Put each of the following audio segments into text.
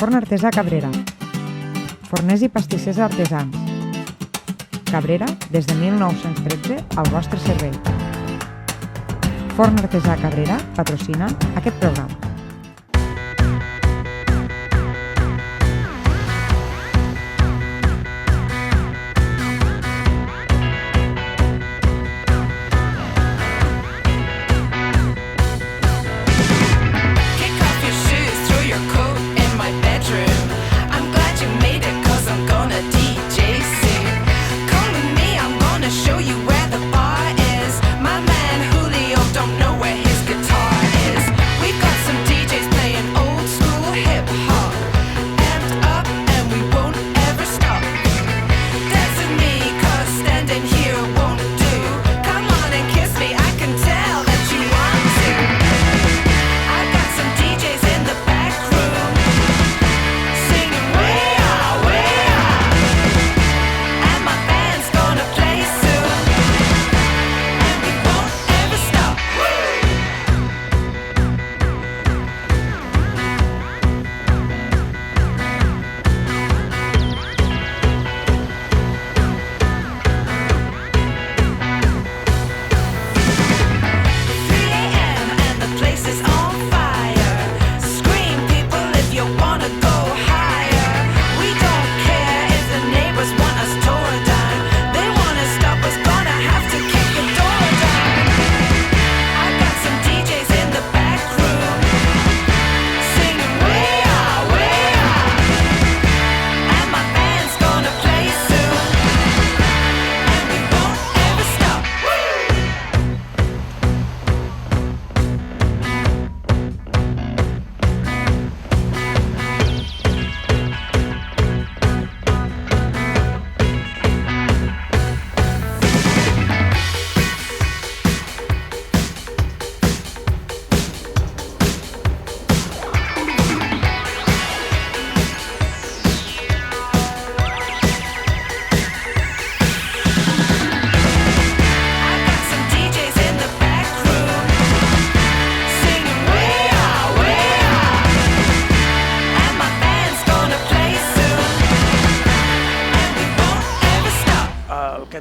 Forn Artesà Cabrera. Forners i pastissers artesans. Cabrera, des de 1913, al vostre servei. Forn Artesà Cabrera patrocina aquest programa.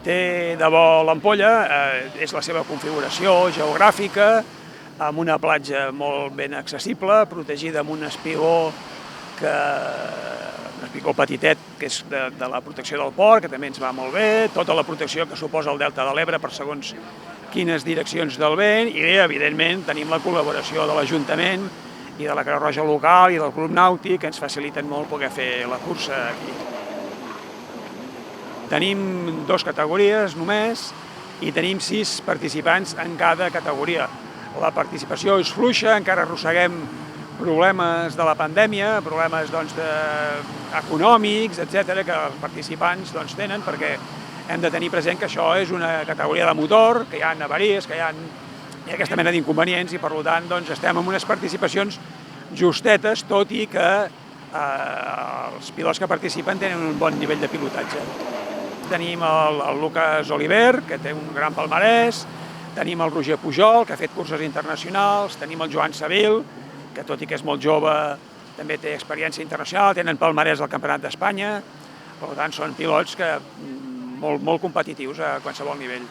Té de bo l'ampolla és la seva configuració geogràfica, amb una platja molt ben accessible, protegida amb un espigó petitet, que és de la protecció del port, que també ens va molt bé, tota la protecció que suposa el Delta de l'Ebre per segons quines direccions del vent, i evidentment tenim la col·laboració de l'Ajuntament i de la Creu Roja local i del Club Nàutic, que ens faciliten molt poder fer la cursa aquí. Tenim 2 categories només i tenim 6 participants en cada categoria. La participació és fluixa, encara arrosseguem problemes de la pandèmia, problemes econòmics, etc., que els participants tenen, perquè hem de tenir present que això és una categoria de motor, que hi ha avaries, que hi ha aquesta mena d'inconvenients i, per tant, estem en unes participacions justetes, tot i que els pilots que participen tenen un bon nivell de pilotatge. Tenim el Lucas Oliver, que té un gran palmarès, tenim el Roger Pujol, que ha fet curses internacionals, tenim el Joan Savil, que tot i que és molt jove també té experiència internacional, tenen palmarès al Campionat d'Espanya, per tant són pilots molt competitius a qualsevol nivell.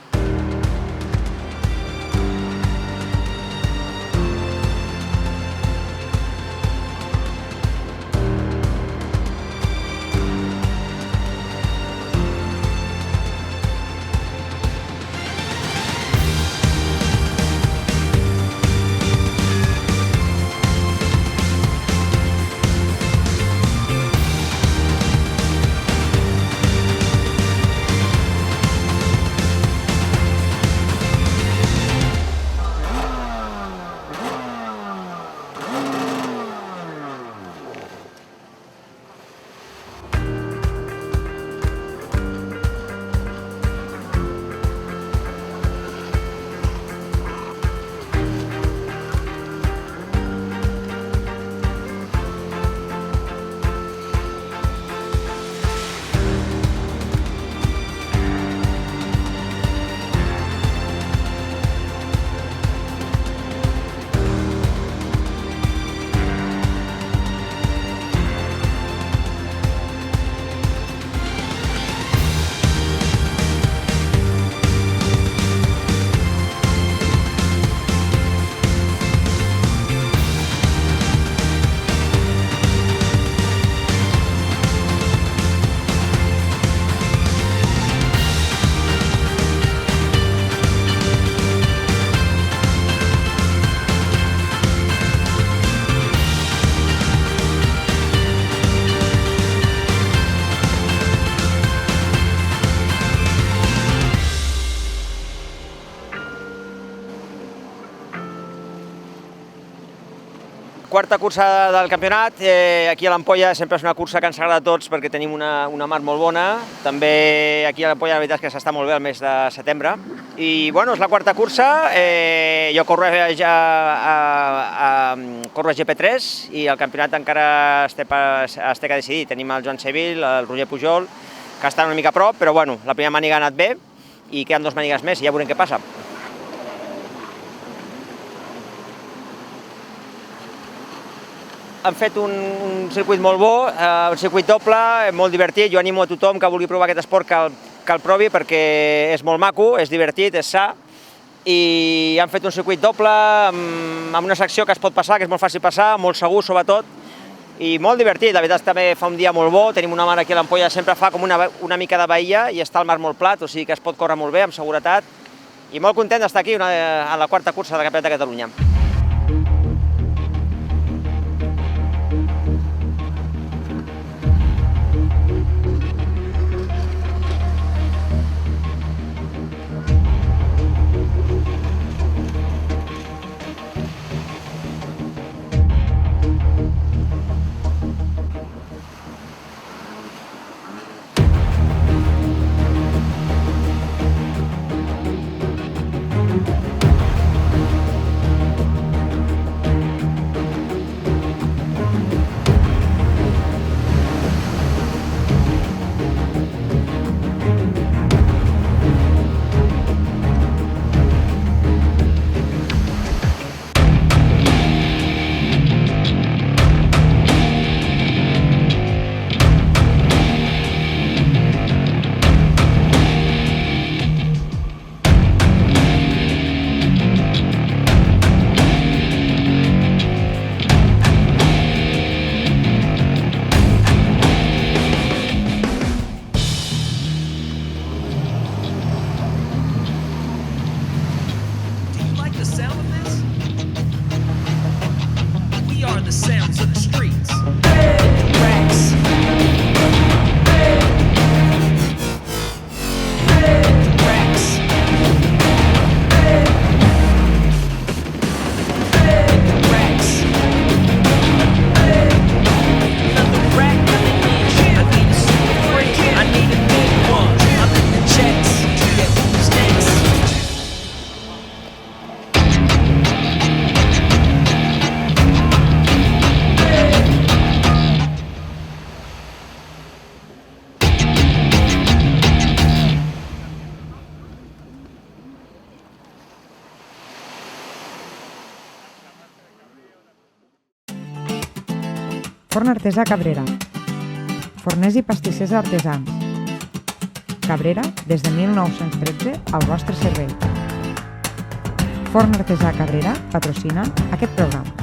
quarta cursa del campionat. Aquí a l'Ampolla sempre és una cursa que ens agrada a tots perquè tenim una mar molt bona. També aquí a l'Ampolla la veritat és que s'està molt bé el mes de setembre. I bueno, és la quarta cursa. Jo corro a GP3 i el campionat encara es té que decidir. Tenim el Joan Seville, el Roger Pujol, que estan una mica a prop, però bueno, la primera màniga ha anat bé i queden 2 mànigues més i ja veurem què passa. Han fet un circuit molt bo, un circuit doble, molt divertit. Jo animo a tothom que vulgui provar aquest esport que el provi perquè és molt maco, és divertit, és sa. I han fet un circuit doble amb una secció que es pot passar, que és molt fàcil passar, molt segur sobretot, i molt divertit. La veritat és que també fa un dia molt bo, tenim una mar aquí a l'Ampolla, sempre fa com una mica de bahia i està el mar molt plat, o sigui que es pot córrer molt bé, amb seguretat. I molt content d'estar aquí a la quarta cursa del Campionat de Catalunya. Forn artesà Cabrera. Forners i pastissers artesans. Cabrera, des de 1913, al vostre servei. Forn artesà Cabrera patrocina aquest programa.